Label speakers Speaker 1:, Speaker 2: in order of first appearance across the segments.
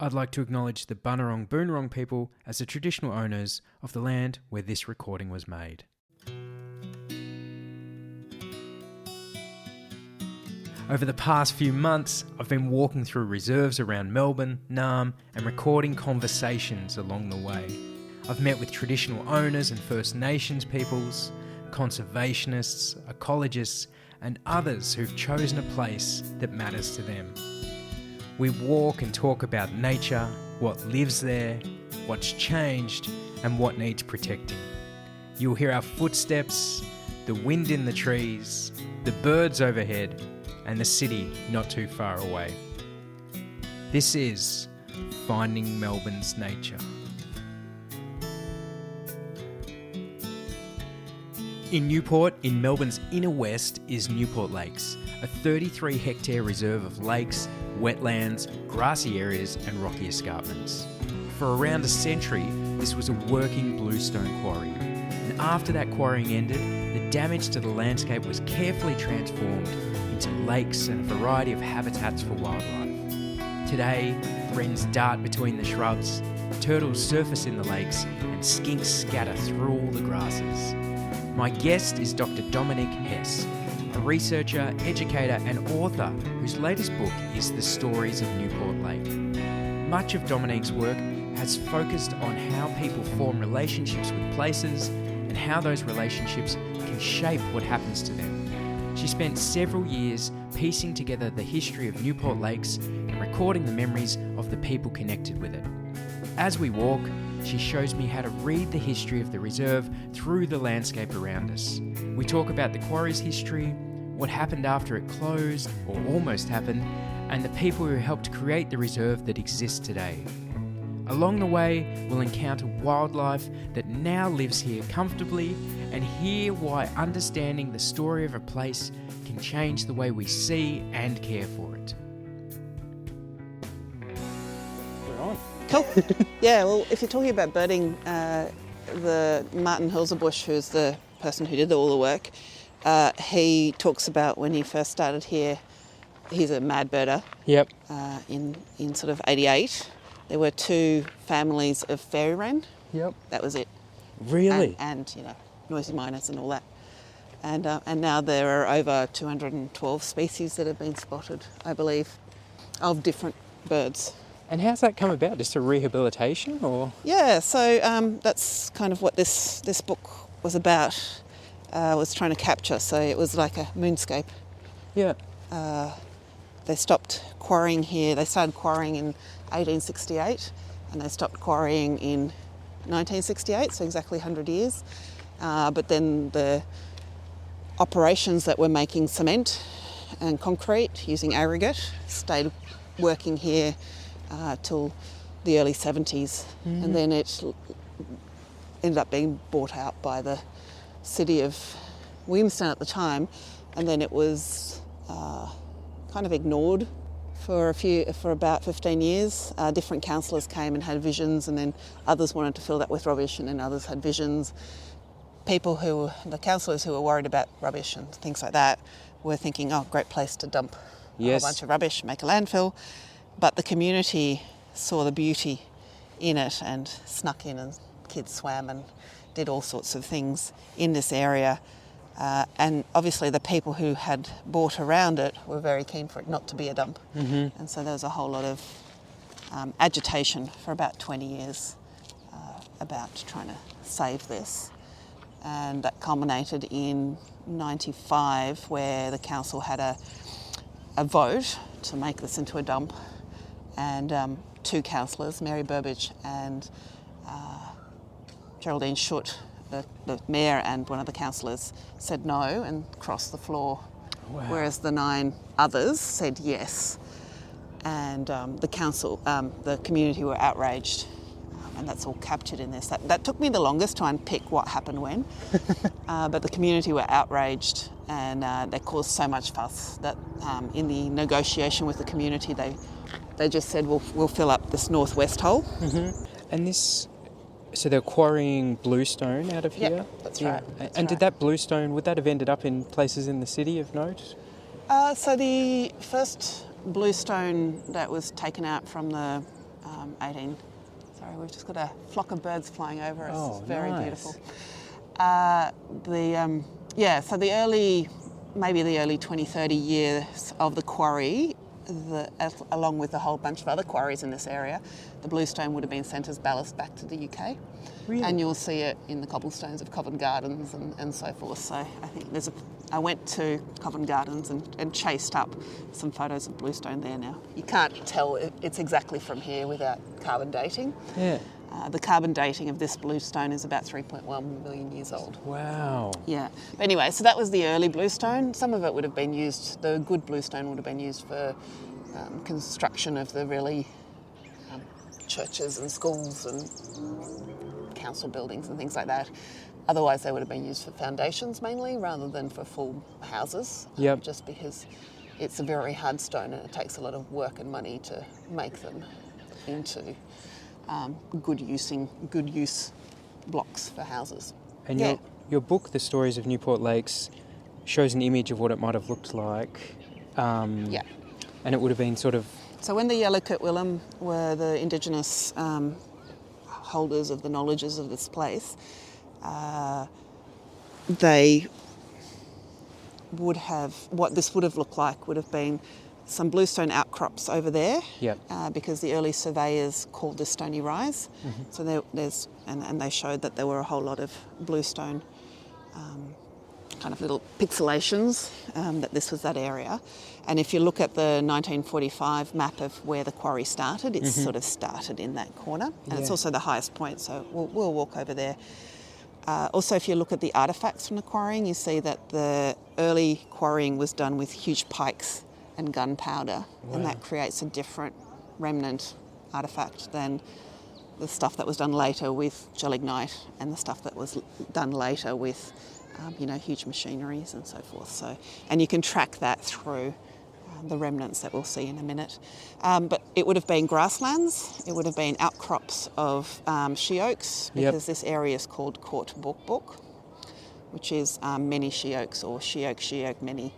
Speaker 1: I'd like to acknowledge the Bunurong Boonwurrung people as the traditional owners of the land where this recording was made. Over the past few months, I've been walking through reserves around Melbourne, Naarm, and recording conversations along the way. I've met with traditional owners and First Nations peoples, conservationists, ecologists, and others who've chosen a place that matters to them. We walk and talk about nature, what lives there, what's changed, and what needs protecting. You'll hear our footsteps, the wind in the trees, the birds overhead, and the city not too far away. This is Finding Melbourne's Nature. In Newport, in Melbourne's inner west, is Newport Lakes, a 33-hectare reserve of lakes, wetlands, grassy areas and rocky escarpments. For around a century, this was a working bluestone quarry. And after that quarrying ended, the damage to the landscape was carefully transformed into lakes and a variety of habitats for wildlife. Today, wrens dart between the shrubs, turtles surface in the lakes, and skinks scatter through all the grasses. My guest is Dr Dominique Hes, a researcher, educator and author whose latest book is The Stories of Newport Lake. Much of Dominique's work has focused on how people form relationships with places and how those relationships can shape what happens to them. She spent several years piecing together the history of Newport Lakes and recording the memories of the people connected with it. As we walk, she shows me how to read the history of the reserve through the landscape around us. We talk about the quarry's history, what happened after it closed, or almost happened, and the people who helped create the reserve that exists today. Along the way, we'll encounter wildlife that now lives here comfortably and hear why understanding the story of a place can change the way we see and care for it. We're on.
Speaker 2: Cool. Yeah, well, if you're talking about birding, the Martin Hilzebusch, who's the person who did all the work, he talks about when he first started here, he's a mad birder.
Speaker 1: Yep.
Speaker 2: In sort of 88. There were 2 families of fairy wren.
Speaker 1: Yep.
Speaker 2: That was it.
Speaker 1: Really?
Speaker 2: And noisy miners and all that. And now there are over 212 species that have been spotted, I believe, of different birds.
Speaker 1: And how's that come about? Just a rehabilitation or?
Speaker 2: Yeah, so that's kind of what this book was about, was trying to capture. So it was like a moonscape.
Speaker 1: Yeah.
Speaker 2: They stopped quarrying here. They started quarrying in 1868 and they stopped quarrying in 1968, so exactly 100 years. But then the operations that were making cement and concrete using aggregate stayed working here till the early 70s. Mm-hmm. And then it ended up being bought out by the city of Williamstown at the time, and then it was kind of ignored for about 15 years. Different councillors came and had visions, and then others wanted to fill that with rubbish, and then others had visions. The councillors who were worried about rubbish and things like that were thinking, oh, great place to dump a whole bunch of rubbish, make a landfill. But the community saw the beauty in it and snuck in, and kids swam and did all sorts of things in this area. And obviously the people who had bought around it were very keen for it not to be a dump. Mm-hmm. And so there was a whole lot of agitation for about 20 years about trying to save this. And that culminated in 95, where the council had a vote to make this into a dump. And 2 councillors, Mary Burbage and Geraldine Schutt, the mayor and one of the councillors, said no and crossed the floor. Wow. Whereas the 9 others said yes. And the community were outraged. And that's all captured in this. That took me the longest to unpick what happened when. But the community were outraged, and they caused so much fuss that in the negotiation with the community, they just said, we'll fill up this northwest hole. Mm-hmm.
Speaker 1: And so they're quarrying bluestone out of here?
Speaker 2: Yeah, that's right.
Speaker 1: And did that bluestone, would that have ended up in places in the city of note?
Speaker 2: So the first bluestone that was taken out from the 18... Sorry, we've just got a flock of birds flying over us.
Speaker 1: Oh,
Speaker 2: it's very
Speaker 1: nice.
Speaker 2: beautiful. So the early 20, 30 years of the quarry, along with a whole bunch of other quarries in this area, the bluestone would have been sent as ballast back to the UK.
Speaker 1: Really?
Speaker 2: And you'll see it in the cobblestones of Covent Gardens and so forth. So I think I went to Covent Gardens and chased up some photos of bluestone there now. You can't tell it's exactly from here without carbon dating.
Speaker 1: Yeah.
Speaker 2: The carbon dating of this bluestone is about 3.1 million years old.
Speaker 1: Wow.
Speaker 2: Yeah. But anyway, so that was the early bluestone. Some of it would have been used, the good bluestone would have been used for construction of the really churches and schools and council buildings and things like that. Otherwise, they would have been used for foundations mainly rather than for full houses.
Speaker 1: Yep.
Speaker 2: Just because it's a very hard stone and it takes a lot of work and money to make them into good use blocks for houses.
Speaker 1: And your book, The Stories of Newport Lakes, shows an image of what it might have looked like.
Speaker 2: Yeah.
Speaker 1: And it would have been sort of...
Speaker 2: So when the Yellow Curtwillam were the Indigenous holders of the knowledges of this place, they would have, what this would have looked like would have been some bluestone outcrops over there.
Speaker 1: Yep.
Speaker 2: Because the early surveyors called this Stony Rise.
Speaker 1: Mm-hmm.
Speaker 2: So and they showed that there were a whole lot of bluestone kind of little pixelations, that this was that area. And if you look at the 1945 map of where the quarry started, it's sort of started in that corner. And it's also the highest point, so we'll walk over there. Also, if you look at the artefacts from the quarrying, you see that the early quarrying was done with huge pikes and gunpowder, and that creates a different remnant artefact than the stuff that was done later with gelignite and the stuff that was done later with huge machineries and so forth. So, and you can track that through the remnants that we'll see in a minute. But it would have been grasslands, it would have been outcrops of she oaks, because this area is called Court Book, which is many she oaks, or she oak many.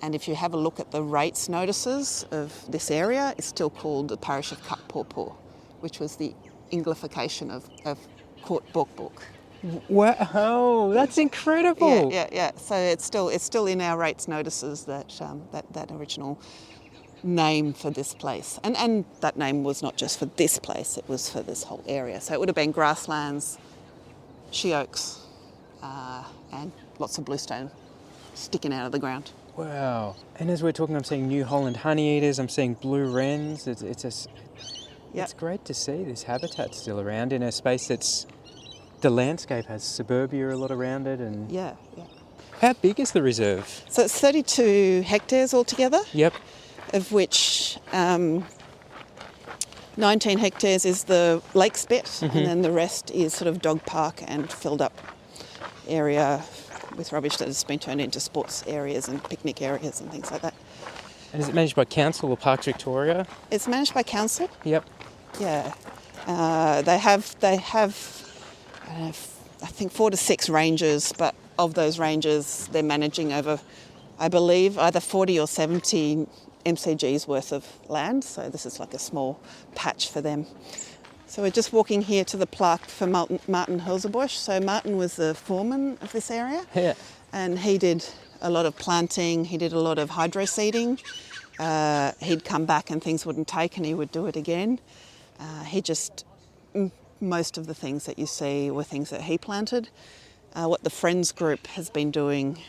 Speaker 2: And if you have a look at the rates notices of this area, it's still called the parish of Cutpawpaw, which was the Anglification of Court Book.
Speaker 1: Wow, that's incredible.
Speaker 2: Yeah. So it's still in our rates notices that that original name for this place, and that name was not just for this place; it was for this whole area. So it would have been grasslands, she oaks, and lots of bluestone sticking out of the ground.
Speaker 1: Wow. And as we're talking, I'm seeing New Holland honeyeaters. I'm seeing blue wrens. It's great to see this habitat still around in a space that's. The landscape has suburbia a lot around it, and
Speaker 2: yeah.
Speaker 1: How big is the reserve?
Speaker 2: So it's 32 hectares altogether.
Speaker 1: Yep.
Speaker 2: Of which 19 hectares is the lakes bit, and then the rest is sort of dog park and filled up area with rubbish that has been turned into sports areas and picnic areas and things like that.
Speaker 1: And is it managed by council or Parks Victoria?
Speaker 2: It's managed by council.
Speaker 1: Yep.
Speaker 2: Yeah. They have. I think 4 to 6 ranges, but of those ranges, they're managing over, I believe, either 40 or 70 MCGs worth of land. So this is like a small patch for them. So we're just walking here to the plaque for Martin Hülsebusch. So Martin was the foreman of this area.
Speaker 1: Yeah.
Speaker 2: And he did a lot of planting. He did a lot of hydro seeding. He'd come back and things wouldn't take, and he would do it again. Most of the things that you see were things that he planted. What the Friends group has been doing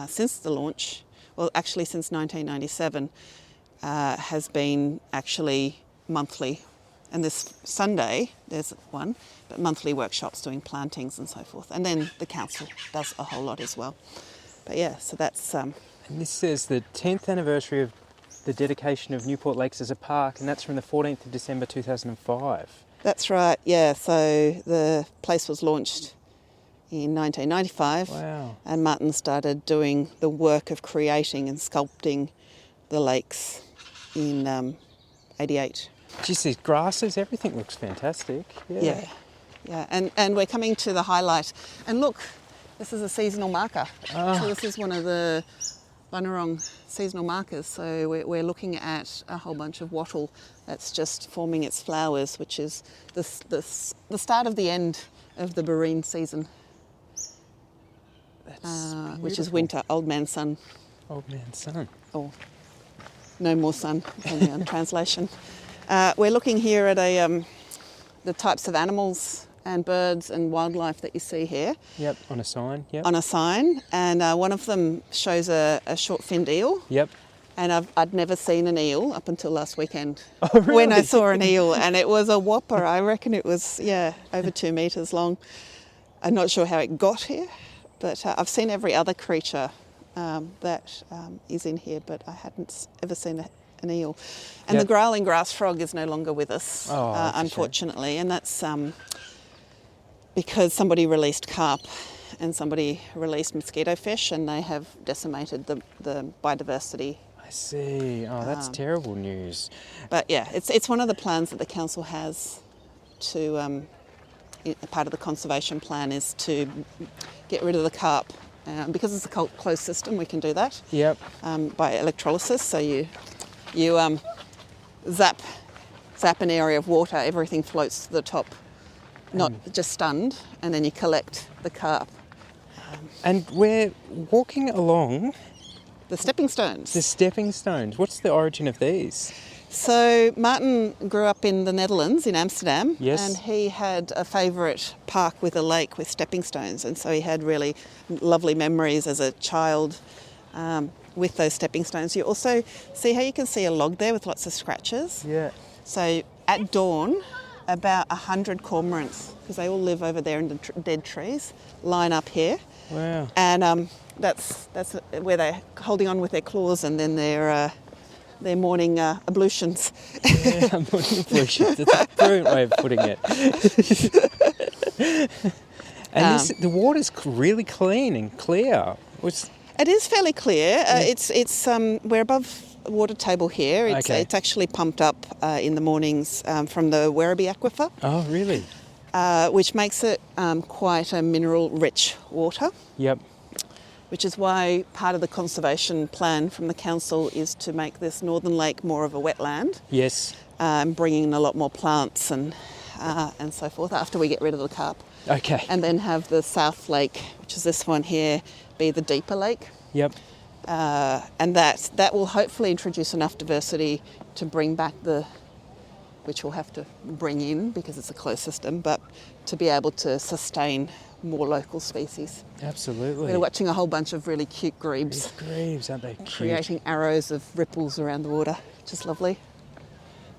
Speaker 2: since the launch, well, actually since 1997, has been actually monthly. And this Sunday, there's one, but monthly workshops doing plantings and so forth. And then the council does a whole lot as well. But yeah, so that's... And
Speaker 1: this says the 10th anniversary of the dedication of Newport Lakes as a park, and that's from the 14th of December 2005.
Speaker 2: That's right, yeah. So the place was launched in 1995.
Speaker 1: Wow. And
Speaker 2: Martin started doing the work of creating and sculpting the lakes in 88.
Speaker 1: Just these grasses, everything looks fantastic.
Speaker 2: Yeah. And we're coming to the highlight. And look, this is a seasonal marker. So this is one of the Bunurong seasonal markers. So we're looking at a whole bunch of wattle that's just forming its flowers, which is the start of the end of the Barreen season, which is winter, old man sun.
Speaker 1: Old man sun.
Speaker 2: Or no more sun, depending on translation. We're looking here at the types of animals and birds and wildlife that you see here.
Speaker 1: Yep, on a sign. Yep.
Speaker 2: On a sign, and one of them shows a short-finned eel.
Speaker 1: Yep.
Speaker 2: And I'd never seen an eel up until last weekend.
Speaker 1: Oh, really?
Speaker 2: When I saw an eel, and it was a whopper. I reckon it was, over 2 metres long. I'm not sure how it got here, but I've seen every other creature that is in here, but I hadn't ever seen an eel. And the growling grass frog is no longer with us, unfortunately, and that's because somebody released carp and somebody released mosquito fish, and they have decimated the biodiversity.
Speaker 1: I see. Oh, that's terrible news.
Speaker 2: But yeah, it's one of the plans that the council has to, part of the conservation plan is to get rid of the carp. Because it's a closed system, we can do that.
Speaker 1: Yep.
Speaker 2: By electrolysis. So you zap an area of water, everything floats to the top, not just stunned, and then you collect the carp.
Speaker 1: And we're walking along
Speaker 2: The stepping stones.
Speaker 1: the stepping stones. What's the origin of these?
Speaker 2: So Martin grew up in the Netherlands, in Amsterdam,
Speaker 1: Yes.
Speaker 2: and he had a favourite park with a lake with stepping stones, and so he had really lovely memories as a child with those stepping stones. You also see how you can see a log there with lots of scratches.
Speaker 1: Yeah.
Speaker 2: So at dawn, about 100 cormorants, because they all live over there in the dead trees, line up here.
Speaker 1: Wow.
Speaker 2: And that's where they're holding on with their claws, and then their morning ablutions.
Speaker 1: Yeah, morning ablutions. That's a brilliant way of putting it. And the water's really clean and clear.
Speaker 2: It is fairly clear. It's we're above water table here. It's actually pumped up in the mornings from the Werribee aquifer.
Speaker 1: Oh, really?
Speaker 2: Which makes it quite a mineral-rich water.
Speaker 1: Yep.
Speaker 2: Which is why part of the conservation plan from the council is to make this northern lake more of a wetland.
Speaker 1: Yes.
Speaker 2: Bringing in a lot more plants and so forth after we get rid of the carp.
Speaker 1: Okay.
Speaker 2: And then have the south lake, which is this one here, be the deeper lake.
Speaker 1: Yep.
Speaker 2: And that will hopefully introduce enough diversity to bring back which we'll have to bring in because it's a closed system, but to be able to sustain more local species.
Speaker 1: Absolutely.
Speaker 2: We're watching a whole bunch of really cute grebes.
Speaker 1: These grebes, aren't they cute?
Speaker 2: Creating arrows of ripples around the water, which is lovely.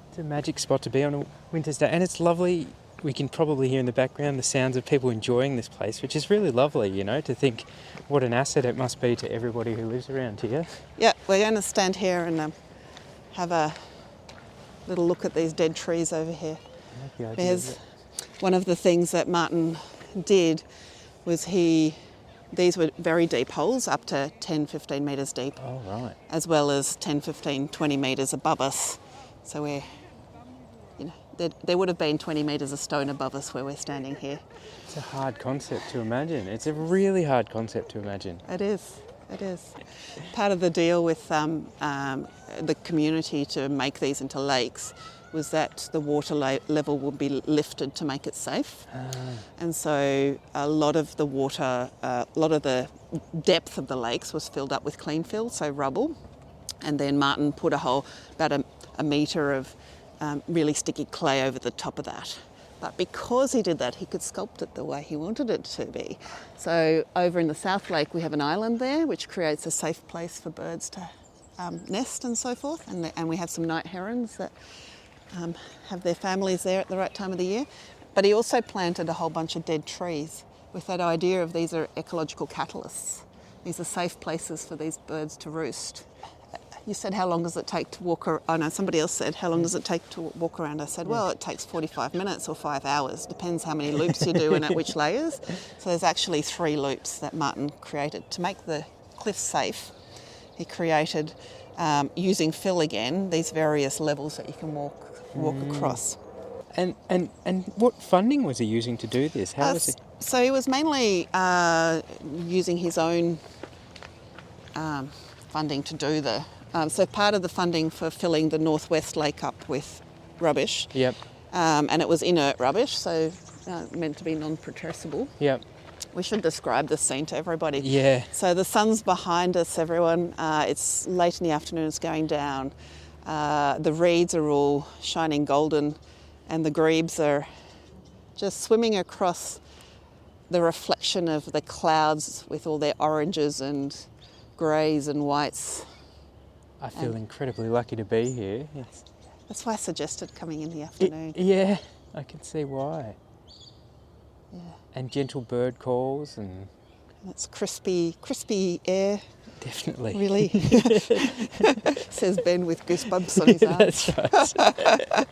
Speaker 1: It's a magic spot to be on a winter's day, and it's lovely. We can probably hear in the background the sounds of people enjoying this place, which is really lovely, to think what an asset it must be to everybody who lives around here.
Speaker 2: Yeah, we're going to stand here and have a little look at these dead trees over here.
Speaker 1: I like the idea
Speaker 2: There's
Speaker 1: of it.
Speaker 2: one of the things that Martin did was these were very deep holes, up to 10, 15 metres deep.
Speaker 1: Oh, right.
Speaker 2: As well as 10, 15, 20 metres above us. So we're, there would have been 20 metres of stone above us where we're standing here.
Speaker 1: It's a hard concept to imagine. It's a really hard concept to imagine.
Speaker 2: It is. Part of the deal with the community to make these into lakes was that the water level would be lifted to make it safe. And so a lot of the water, a lot of the depth of the lakes was filled up with clean fill, so rubble. And then Martin put about a metre of really sticky clay over the top of that. But because he did that, he could sculpt it the way he wanted it to be. So over in the South Lake, we have an island there, which creates a safe place for birds to nest and so forth. And we have some night herons that have their families there at the right time of the year. But he also planted a whole bunch of dead trees with that idea of these are ecological catalysts. These are safe places for these birds to roost. You said, how long does it take to walk around? Oh no, somebody else said, how long does it take to walk around? I said, well, it takes 45 minutes or 5 hours. Depends how many loops you do and at which layers. So there's actually 3 loops that Martin created. To make the cliffs safe, he created, using fill again, these various levels that you can walk across.
Speaker 1: And what funding was he using to do this? How was it?
Speaker 2: So he was mainly using his own funding to do the... so part of the funding for filling the Northwest Lake up with rubbish.
Speaker 1: Yep.
Speaker 2: And it was inert rubbish, so meant to be non-putrescible.
Speaker 1: Yep.
Speaker 2: We should describe this scene to everybody.
Speaker 1: Yeah.
Speaker 2: So the sun's behind us, everyone. It's late in the afternoon, it's going down. The reeds are all shining golden, and the grebes are just swimming across the reflection of the clouds with all their oranges and greys and whites.
Speaker 1: I feel incredibly lucky to be here.
Speaker 2: That's why I suggested coming in the afternoon.
Speaker 1: Yeah, I can see why.
Speaker 2: Yeah.
Speaker 1: And gentle bird calls and...
Speaker 2: It's crispy air.
Speaker 1: Definitely.
Speaker 2: Really. Says Ben with goosebumps on his arm.
Speaker 1: That's right.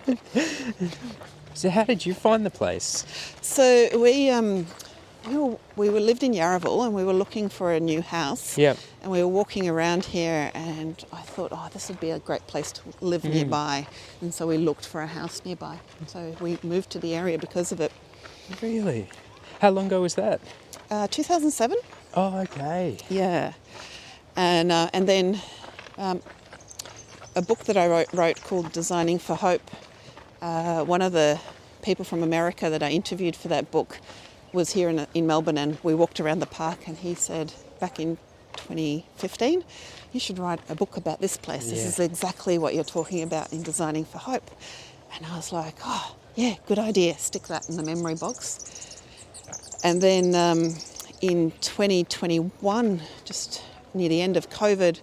Speaker 1: So how did you find the place?
Speaker 2: So we lived in Yarraville and we were looking for a new house.
Speaker 1: Yep.
Speaker 2: And we were walking around here and I thought, this would be a great place to live nearby. And so we looked for a house nearby. So we moved to the area because of it.
Speaker 1: Really? How long ago was that?
Speaker 2: 2007.
Speaker 1: Oh, okay.
Speaker 2: Yeah. And then a book that I wrote called Designing for Hope. One of the people from America that I interviewed for that book was here in Melbourne, and we walked around the park and he said back in 2015, you should write a book about this place.
Speaker 1: Yeah.
Speaker 2: This is exactly what you're talking about in Designing for Hope. And I was like, yeah, good idea. Stick that in the memory box. And then in 2021, just near the end of COVID,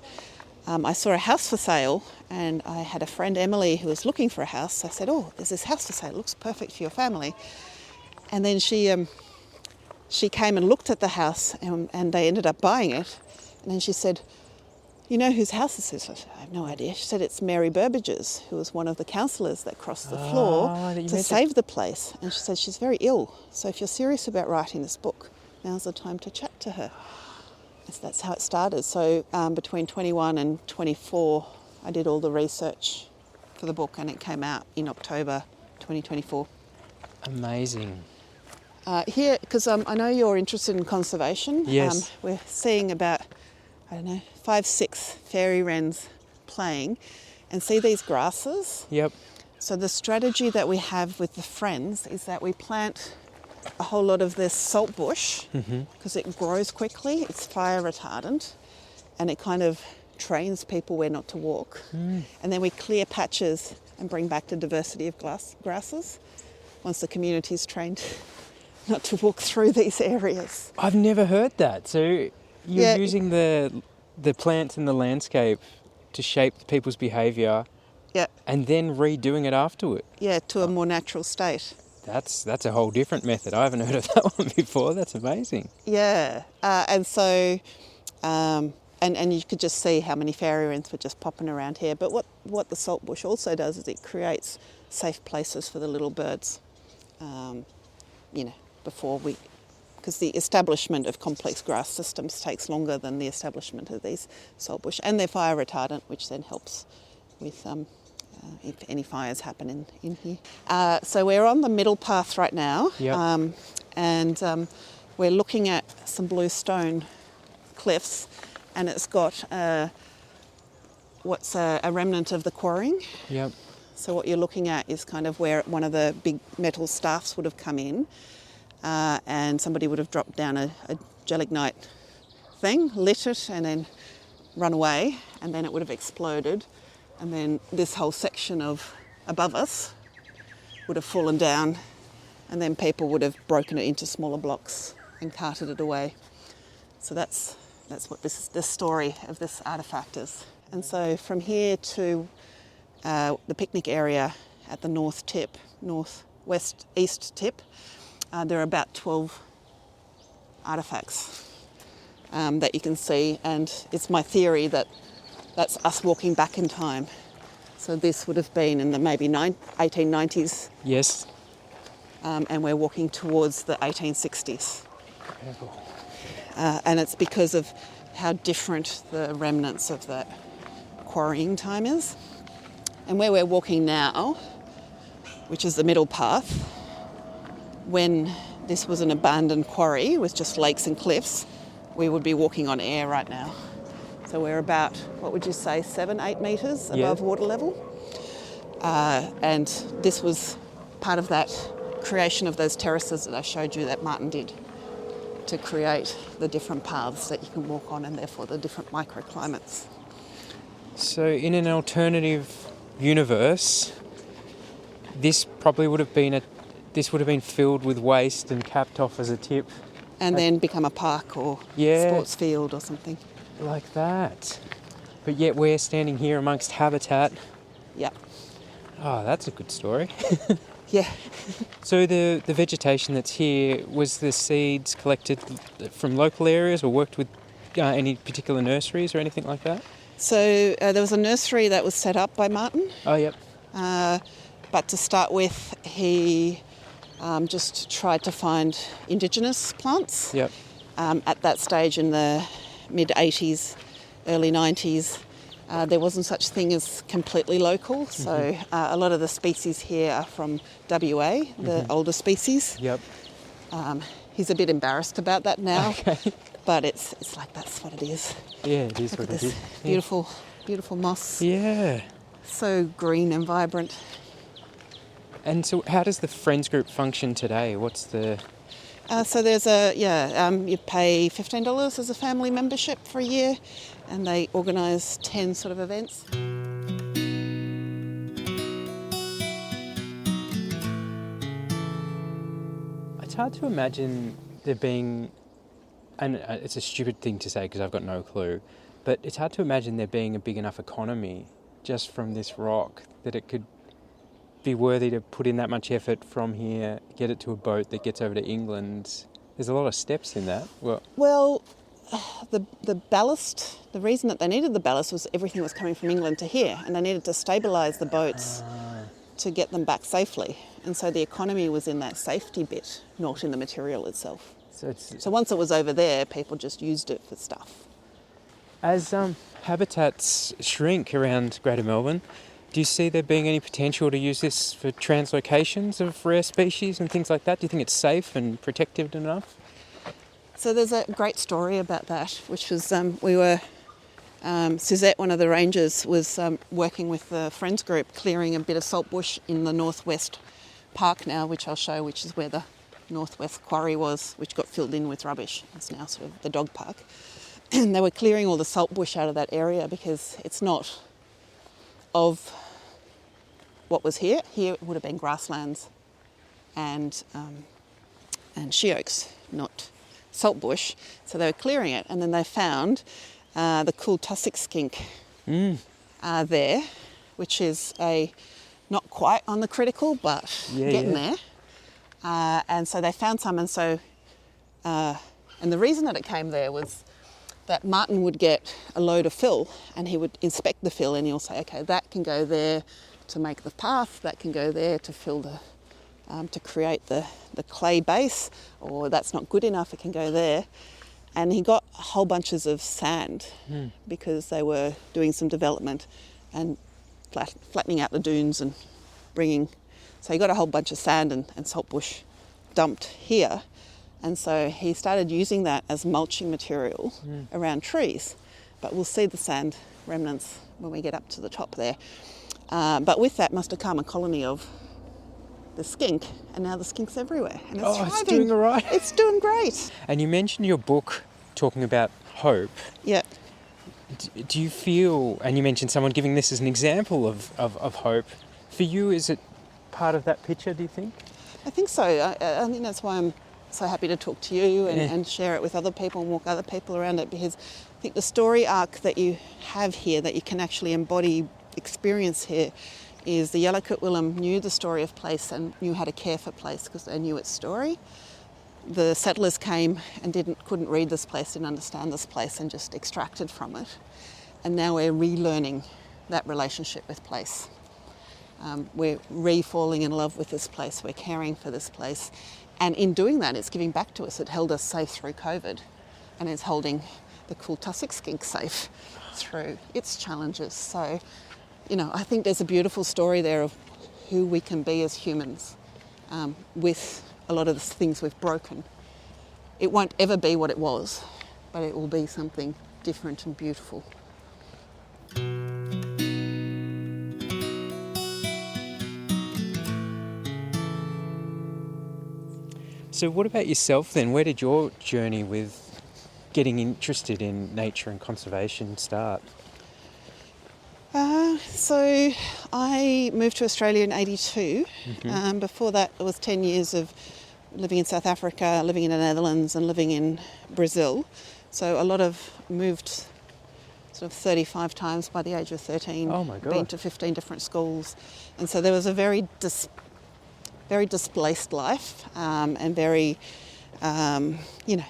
Speaker 2: I saw a house for sale, and I had a friend, Emily, who was looking for a house. I said, there's this house for sale. It looks perfect for your family. And then she came and looked at the house, and they ended up buying it. And then she said, you know whose house this is? I said, I have no idea. She said, it's Mary Burbage's, who was one of the councillors that crossed the floor to save the place. And she said, she's very ill. So if you're serious about writing this book, now's the time to chat to her. So that's how it started. So between 21 and 24, I did all the research for the book, and it came out in October 2024.
Speaker 1: Amazing.
Speaker 2: Here, because I know you're interested in conservation.
Speaker 1: Yes.
Speaker 2: We're seeing about, 5-6 fairy wrens playing, and see these grasses?
Speaker 1: Yep.
Speaker 2: So the strategy that we have with the friends is that we plant a whole lot of this saltbush because it grows quickly, it's fire retardant, and it kind of trains people where not to walk. And then we clear patches and bring back the diversity of grasses once the community's trained not to walk through these areas.
Speaker 1: I've never heard that. So you're using the plants in the landscape to shape people's behaviour, and then redoing it afterward. Yeah,
Speaker 2: to a more natural state.
Speaker 1: That's a whole different method. I haven't heard of that one before. That's amazing.
Speaker 2: Yeah, and so, and you could just see how many fairy wrens were just popping around here. But what the saltbush also does is it creates safe places for the little birds. Because the establishment of complex grass systems takes longer than the establishment of these saltbush, and they're fire retardant, which then helps with if any fires happen in here. So we're on the middle path right now, and we're looking at some bluestone cliffs, and it's got what's a remnant of the quarrying.
Speaker 1: Yep.
Speaker 2: So what you're looking at is kind of where one of the big metal staffs would have come in, and somebody would have dropped down a gelignite thing, lit it, and then run away, and then it would have exploded. And then this whole section of above us would have fallen down, and then people would have broken it into smaller blocks and carted it away. So that's what this story of this artefact is. And so from here to the picnic area at the northwest east tip, there are about 12 artefacts that you can see, and it's my theory that that's us walking back in time. So this would have been in the maybe 1890s.
Speaker 1: Yes.
Speaker 2: And we're walking towards the 1860s.
Speaker 1: Incredible.
Speaker 2: And it's because of how different the remnants of that quarrying time is. And where we're walking now, which is the middle path, when this was an abandoned quarry with just lakes and cliffs, we would be walking on air right now. So we're about, what would you say, 7-8 metres above water level. And this was part of that creation of those terraces that I showed you that Martin did to create the different paths that you can walk on and therefore the different microclimates.
Speaker 1: So in an alternative universe, this probably would have been filled with waste and capped off as a tip.
Speaker 2: And then become a park or sports field or something.
Speaker 1: Like that. But yet we're standing here amongst habitat.
Speaker 2: Yep.
Speaker 1: Oh, that's a good story.
Speaker 2: Yeah.
Speaker 1: So the vegetation that's here, was the seeds collected from local areas or worked with any particular nurseries or anything like that?
Speaker 2: So there was a nursery that was set up by Martin.
Speaker 1: Oh, yep.
Speaker 2: But to start with, he just tried to find Indigenous plants.
Speaker 1: Yep.
Speaker 2: At that stage in the mid-80s, early 90s, there wasn't such thing as completely local. So a lot of the species here are from WA, the older species.
Speaker 1: Yep.
Speaker 2: He's a bit embarrassed about that now, but it's like that's what it is.
Speaker 1: Yeah, it is.
Speaker 2: Look
Speaker 1: what
Speaker 2: at
Speaker 1: it
Speaker 2: this
Speaker 1: is.
Speaker 2: beautiful moss.
Speaker 1: Yeah.
Speaker 2: So green and vibrant.
Speaker 1: And so how does the Friends group function today? What's the...
Speaker 2: So there's you pay $15 as a family membership for a year, and they organise 10 sort of events.
Speaker 1: It's hard to imagine there being, and it's a stupid thing to say because I've got no clue, but it's hard to imagine there being a big enough economy just from this rock that it could be worthy to put in that much effort from here, get it to a boat that gets over to England. There's a lot of steps in that.
Speaker 2: Well, the ballast, the reason that they needed the ballast was everything was coming from England to here, and they needed to stabilise the boats to get them back safely. And so the economy was in that safety bit, not in the material itself. So once it was over there, people just used it for stuff.
Speaker 1: As habitats shrink around Greater Melbourne, do you see there being any potential to use this for translocations of rare species and things like that? Do you think it's safe and protective enough?
Speaker 2: So there's a great story about that, which was Suzette, one of the rangers, was working with the Friends group, clearing a bit of saltbush in the northwest park now, which I'll show, which is where the northwest quarry was, which got filled in with rubbish. It's now sort of the dog park. And they were clearing all the saltbush out of that area because it's not of what was here. Here it would have been grasslands and she oaks, not saltbush. So they were clearing it, and then they found the cool tussock skink there, which is not quite on the critical, but getting there. And so they found some, and the reason that it came there was that Martin would get a load of fill, and he would inspect the fill, and he'll say, okay, that can go there to make the path, that can go there to fill to create the clay base, or that's not good enough, it can go there. And he got whole bunches of sand because they were doing some development and flattening out the dunes and so he got a whole bunch of sand and saltbush dumped here. And so he started using that as mulching material around trees. But we'll see the sand remnants when we get up to the top there. But with that must have come a colony of the skink, and now the skink's everywhere. And it's thriving. It's doing all right. It's doing great.
Speaker 1: And you mentioned your book talking about hope.
Speaker 2: Yeah.
Speaker 1: Do you feel, and you mentioned someone giving this as an example of hope, for you, is it part of that picture, do you think?
Speaker 2: I think so. I think that's why I'm so happy to talk to you and share it with other people and walk other people around it, because I think the story arc that you have here, that you can actually embody experience here, is the Yellowkit Willem knew the story of place and knew how to care for place because they knew its story. The settlers came and couldn't read this place, didn't understand this place, and just extracted from it. And now we're relearning that relationship with place. We're re-falling in love with this place, we're caring for this place. And in doing that, it's giving back to us. It held us safe through COVID, and it's holding the cool tussock skink safe through its challenges. So, I think there's a beautiful story there of who we can be as humans with a lot of the things we've broken. It won't ever be what it was, but it will be something different and beautiful.
Speaker 1: So what about yourself then? Where did your journey with getting interested in nature and conservation start?
Speaker 2: So I moved to Australia in 82. Before that, it was 10 years of living in South Africa, living in the Netherlands and living in Brazil. So a lot of moved sort of 35 times by the age of 13.
Speaker 1: Oh my God.
Speaker 2: Been to 15 different schools. And so there was a very displaced life and very,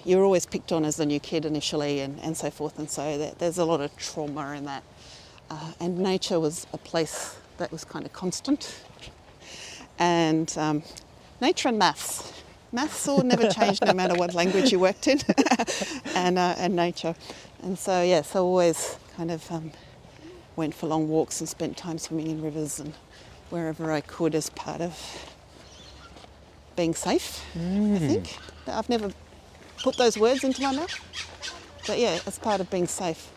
Speaker 2: you're always picked on as the new kid initially and so forth. And so there's a lot of trauma in that. And nature was a place that was kind of constant. And nature and maths. Maths all never changed no matter what language you worked in. and nature. And so, so always kind of went for long walks and spent time swimming in rivers and wherever I could as part of being safe, I think. I've never put those words into my mouth. But yeah, as part of being safe.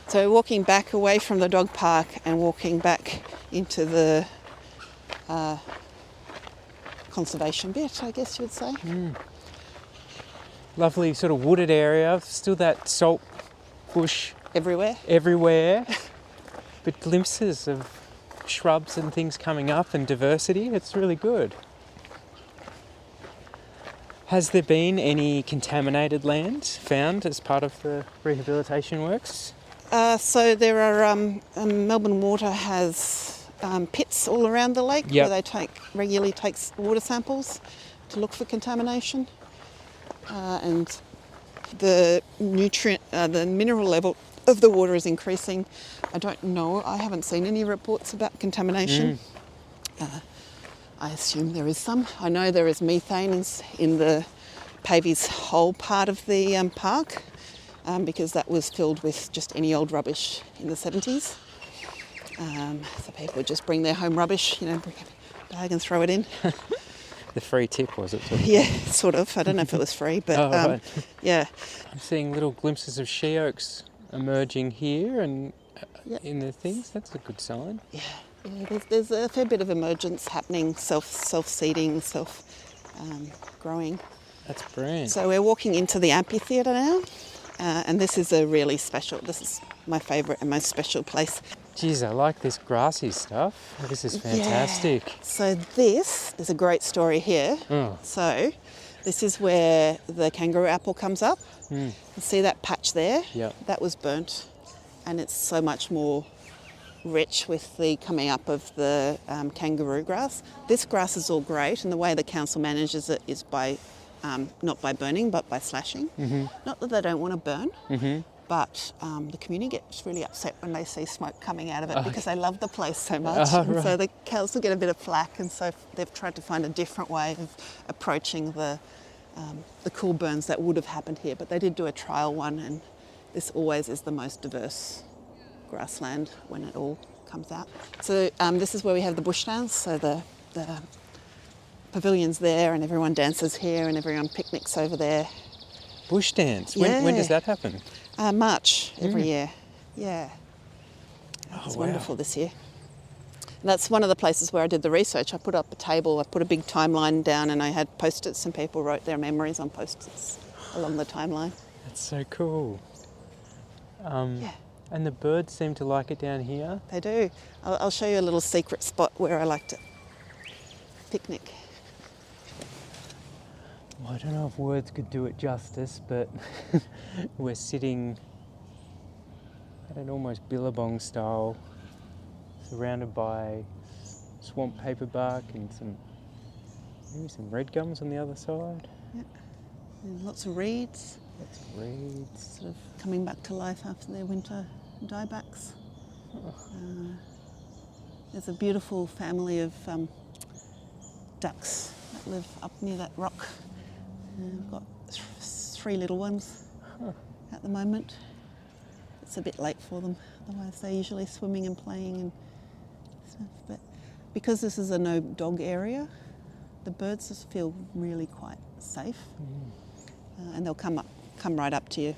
Speaker 2: So walking back away from the dog park and walking back into the conservation bit, I guess you would say.
Speaker 1: Lovely sort of wooded area, still that salt bush
Speaker 2: everywhere.
Speaker 1: But glimpses of shrubs and things coming up and diversity. It's really good. Has there been any contaminated land found as part of the rehabilitation works?
Speaker 2: So there are, Melbourne Water has pits all around the lake where they regularly take water samples to look for contamination. And the mineral level of the water is increasing. I don't know, I haven't seen any reports about contamination. I assume there is some. I know there is methane in the Pavy's whole part of the park. Because that was filled with just any old rubbish in the 70s. So people would just bring their home rubbish, bring a bag and throw it in.
Speaker 1: The free tip, was it?
Speaker 2: Yeah, sort of. I don't know if it was free, but
Speaker 1: right.
Speaker 2: yeah.
Speaker 1: I'm seeing little glimpses of she oaks emerging here and in the things. That's a good sign.
Speaker 2: Yeah, there's a fair bit of emergence happening, self-seeding, growing.
Speaker 1: That's brilliant.
Speaker 2: So we're walking into the amphitheatre now. And this is this is my favourite and most special place.
Speaker 1: Geez, I like this grassy stuff. This is fantastic.
Speaker 2: Yeah. So this is a great story here. So this is where the kangaroo apple comes up. You see that patch there?
Speaker 1: Yeah.
Speaker 2: That was burnt. And it's so much more rich with the coming up of the kangaroo grass. This grass is all great, and the way the council manages it is by not by burning, but by slashing. Not that they don't want to burn, but the community gets really upset when they see smoke coming out of it because they love the place so much. And so the council get a bit of flack, and so they've tried to find a different way of approaching the cool burns that would have happened here. But they did do a trial one, and this always is the most diverse grassland when it all comes out. So this is where we have the bush dance, so the pavilion's there and everyone dances here and everyone picnics over there.
Speaker 1: Bush dance?
Speaker 2: Yeah.
Speaker 1: When does that happen?
Speaker 2: March every year. Yeah. It's wonderful this year. And that's one of the places where I did the research. I put up a table, I put a big timeline down, and I had post-its and people wrote their memories on post-its along the timeline.
Speaker 1: That's so cool. And the birds seem to like it down here.
Speaker 2: They do. I'll show you a little secret spot where I like to picnic.
Speaker 1: Well, I don't know if words could do it justice, but we're sitting at an almost billabong style, surrounded by swamp paperbark and maybe some red gums on the other side.
Speaker 2: Yeah, and lots of reeds.
Speaker 1: Lots of reeds.
Speaker 2: Sort of coming back to life after their winter diebacks. There's a beautiful family of ducks that live up near that rock. We've got 3 little ones at the moment. It's a bit late for them, otherwise they're usually swimming and playing and stuff. But because this is a no dog area, the birds just feel really quite safe, and they'll come right up to you.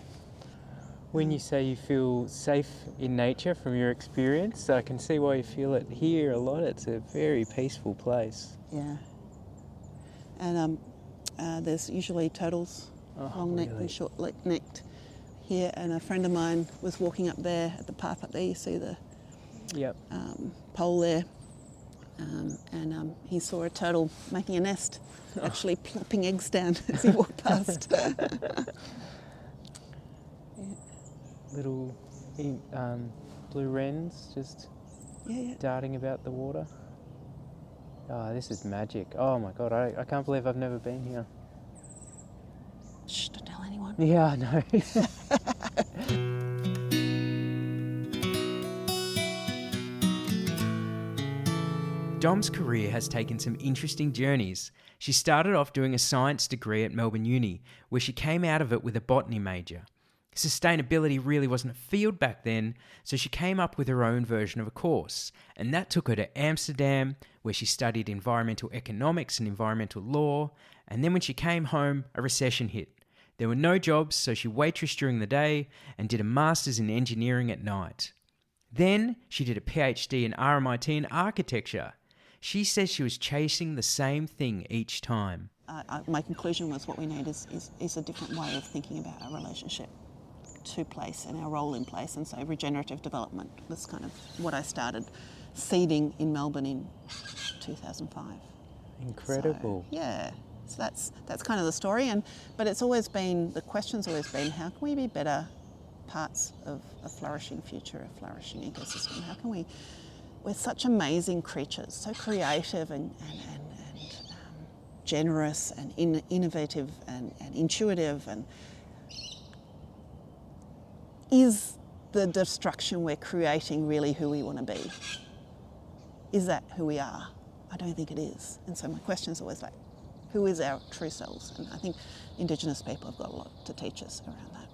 Speaker 1: When you say you feel safe in nature from your experience, I can see why you feel it here a lot. It's a very peaceful place.
Speaker 2: Yeah. And There's usually turtles, long-necked
Speaker 1: really?
Speaker 2: and short-necked here, and a friend of mine was walking up there at the path up there. You see the pole there, and he saw a turtle making a nest, actually plopping eggs down as he walked past.
Speaker 1: Little blue wrens just darting about the water. Oh, this is magic. Oh my God, I can't believe I've never been here.
Speaker 2: Shh, don't tell anyone.
Speaker 1: Yeah, I know. Dom's career has taken some interesting journeys. She started off doing a science degree at Melbourne Uni, where she came out of it with a botany major. Sustainability really wasn't a field back then, so she came up with her own version of a course, and that took her to Amsterdam, where she studied environmental economics and environmental law, and then when she came home, a recession hit. There were no jobs, so she waitressed during the day and did a master's in engineering at night. Then she did a PhD in RMIT in architecture. She says she was chasing the same thing each time.
Speaker 2: My conclusion was what we need is a different way of thinking about our relationship to place and our role in place, and so regenerative development was kind of what I started seeding in Melbourne in 2005.
Speaker 1: Incredible.
Speaker 2: So that's kind of the story, but it's always been, the question's always been, how can we be better parts of a flourishing future, a flourishing ecosystem? How can we're such amazing creatures, so creative and generous and innovative and intuitive, and is the destruction we're creating really who we want to be? Is that who we are? I don't think it is. And so my question is always like, who is our true selves? And I think Indigenous people have got a lot to teach us around that.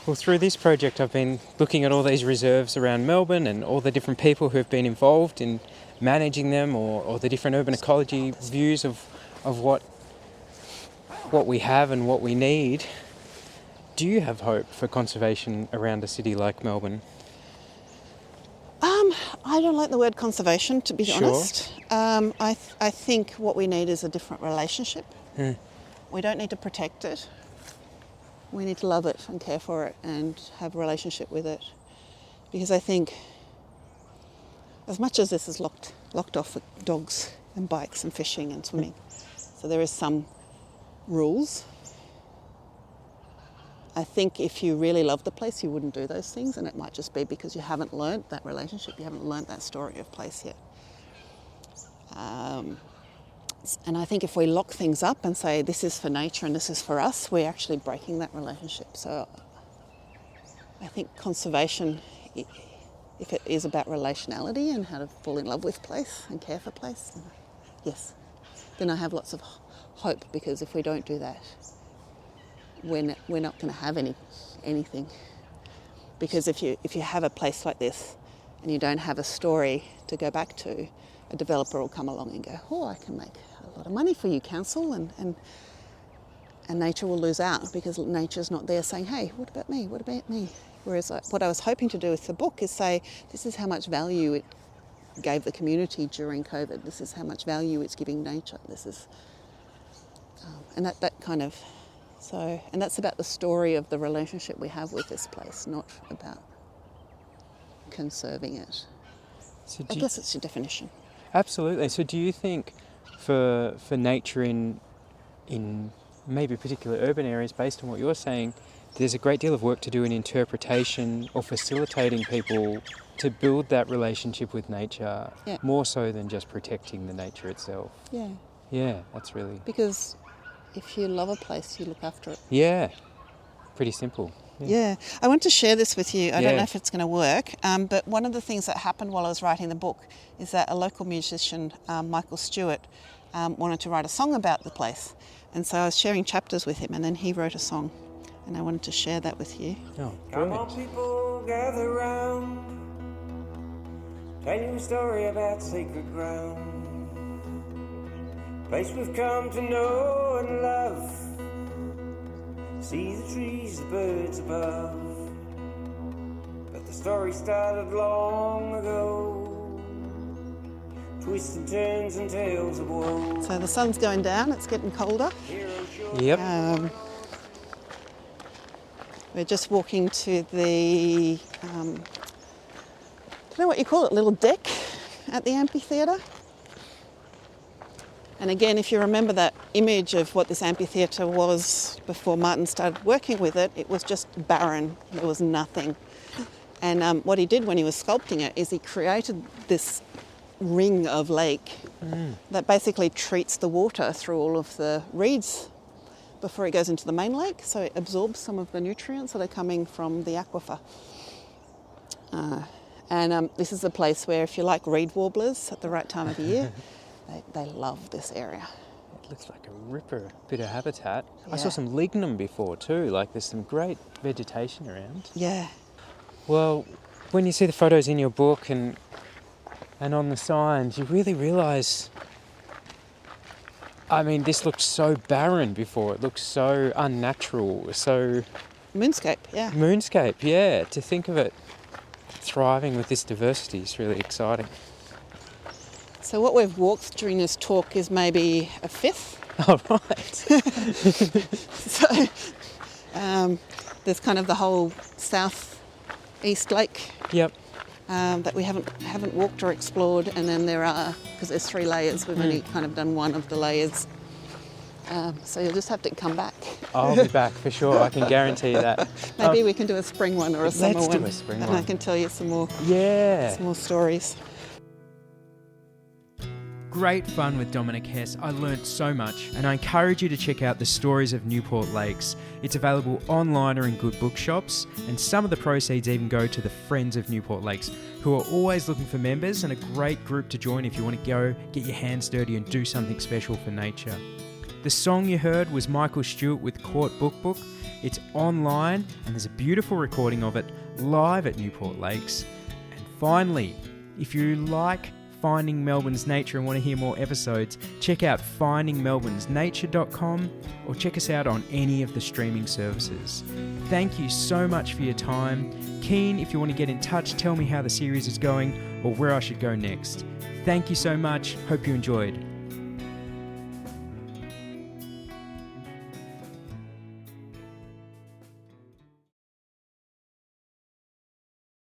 Speaker 1: Well, through this project I've been looking at all these reserves around Melbourne and all the different people who have been involved in managing them, or the different urban ecology views of what we have and what we need. Do you have hope for conservation around a city like Melbourne?
Speaker 2: I don't like the word conservation, to be honest. I think what we need is a different relationship. We don't need to protect it. We need to love it and care for it and have a relationship with it. Because I think as much as this is locked off for dogs and bikes and fishing and swimming, so there is some rules. I think if you really love the place, you wouldn't do those things, and it might just be because you haven't learnt that relationship, you haven't learnt that story of place yet. And I think if we lock things up and say this is for nature and this is for us, we're actually breaking that relationship. So I think conservation, if it is about relationality and how to fall in love with place and care for place, yes, then I have lots of hope, because if we don't do that, we're not going to have anything. Because if you have a place like this and you don't have a story to go back to, a developer will come along and go, oh, I can make a lot of money for you, council, and nature will lose out, because nature's not there saying, hey, what about me? What about me? Whereas what I was hoping to do with the book is say, this is how much value it gave the community during COVID. This is how much value it's giving nature. This is, and that kind of. So, and that's about the story of the relationship we have with this place, not about conserving it. So I guess it's your definition.
Speaker 1: Absolutely. So do you think for nature in maybe particular urban areas, based on what you're saying, there's a great deal of work to do in interpretation or facilitating people to build that relationship with nature, more so than just protecting the nature itself? Yeah, that's really...
Speaker 2: Because if you love a place, you look after it.
Speaker 1: Yeah, pretty simple.
Speaker 2: Yeah. I want to share this with you. I don't know if it's going to work, but one of the things that happened while I was writing the book is that a local musician, Michael Stewart, wanted to write a song about the place. And so I was sharing chapters with him, and then he wrote a song, and I wanted to share that with you.
Speaker 1: Oh,
Speaker 3: come on, people, gather round, tell you a story about sacred ground, place we've come to know and love. See the trees, the birds above. But the story started long ago. 'Twas twists and turns and tales of woe.
Speaker 2: So the sun's going down, it's getting colder.
Speaker 1: Yep.
Speaker 2: We're just walking to the, I don't know what you call it, little deck at the amphitheatre. And again, if you remember that image of what this amphitheatre was before Martin started working with it, it was just barren. There was nothing. And what he did when he was sculpting it is he created this ring of lake that basically treats the water through all of the reeds before it goes into the main lake, so it absorbs some of the nutrients that are coming from the aquifer. And this is a place where if you like reed warblers at the right time of year, they love this area.
Speaker 1: It looks like a ripper bit of habitat.
Speaker 2: Yeah.
Speaker 1: I saw some lignum before too, like there's some great vegetation around.
Speaker 2: Yeah.
Speaker 1: Well, when you see the photos in your book and on the signs, you really realise, I mean, this looked so barren before. It looked so unnatural, so...
Speaker 2: Moonscape, yeah.
Speaker 1: Moonscape, yeah. To think of it thriving with this diversity is really exciting.
Speaker 2: So what we've walked during this talk is maybe a fifth.
Speaker 1: Oh, right.
Speaker 2: So there's kind of the whole south-east lake
Speaker 1: Yep.
Speaker 2: that we haven't walked or explored, and then there are, because there's 3 layers, we've only kind of done one of the layers. So you'll just have to come back.
Speaker 1: I'll be back for sure, I can guarantee you that.
Speaker 2: Maybe we can do a spring one or a summer one.
Speaker 1: Let's do a spring
Speaker 2: and
Speaker 1: one.
Speaker 2: I can tell you some more stories.
Speaker 1: Great fun with Dominique Hes. I learnt so much, and I encourage you to check out the Stories of Newport Lakes. It's available online or in good bookshops, and some of the proceeds even go to the Friends of Newport Lakes, who are always looking for members and a great group to join if you want to go, get your hands dirty and do something special for nature. The song you heard was Michael Stewart with Court Book. It's online, and there's a beautiful recording of it live at Newport Lakes. And finally, if you like Finding Melbourne's Nature and want to hear more episodes, check out findingmelbournesnature.com or check us out on any of the streaming services. Thank you so much for your time. Keen if you want to get in touch, tell me how the series is going or where I should go next. Thank you so much. Hope you enjoyed.